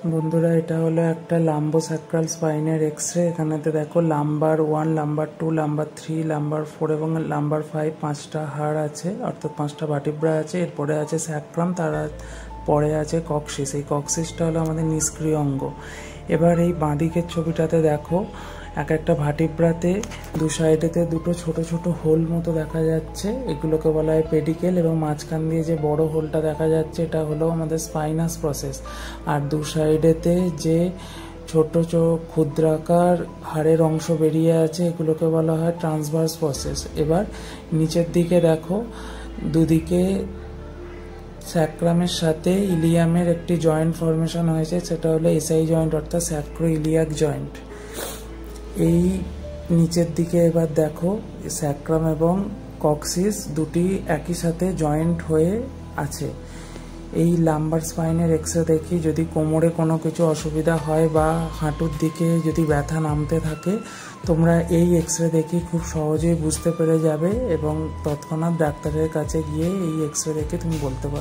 বন্ধুরা, এটা হলো একটা লাম্বোস্যাক্রাল স্পাইনের এক্সরে। এখানেতে দেখো লাম্বার 1, লাম্বার 2, লাম্বার 3, লাম্বার 4 এবং লাম্বার 5 5টা হাড় আছে, অর্থাৎ 5টা ভার্টিব্রা আছে। এরপরে আছে স্যাক্রাম, তার পরে আছে কক্সিস। এই কক্সিসটা হলো আমাদের নিষ্ক্রিয় অঙ্গ। এবার এই বাঁদিকের ছবিটাতে দেখো এক একটা ভার্টিব্রাতে দু সাইডেতে দুটো ছোট ছোট হোল মতো দেখা যাচ্ছে, এগুলোকে বলা হয় পেডিকেল। এবং মাঝখান দিয়ে যে বড় হোলটা দেখা যাচ্ছে এটা হলো আমাদের স্পাইনাস প্রসেস। আর দু সাইডেতে যে ছোট ক্ষুদ্রাকার হাড়ের অংশ বেরিয়ে আছে এগুলোকে বলা হয় ট্রান্সভার্স প্রসেস। এবার নিচের দিকে দেখো দুদিকে স্যাক্রামের সাথে ইলিয়ামের একটি জয়েন্ট ফর্মেশন হয়েছে, সেটা হলো এসআই জয়েন্ট অর্থাৎ স্যাক্রো ইলিয়াক জয়েন্ট। এই নিচের দিকে এবার দেখো স্যাক্রাম এবং কক্সিস দুটি একই সাথে জয়েন্ট হয়ে আছে। এই লাম্বার স্পাইনের এক্সরে দেখি যদি কোমরে কোনো কিছু অসুবিধা হয় বা হাঁটুর দিকে যদি ব্যথা নামতে থাকে, তোমরা এই এক্সরে দেখি খুব সহজেই বুঝতে পেরে যাবে এবং তৎক্ষণাৎ ডাক্তারের কাছে গিয়ে এই এক্সরে দেখে তুমি বলতে পারবে।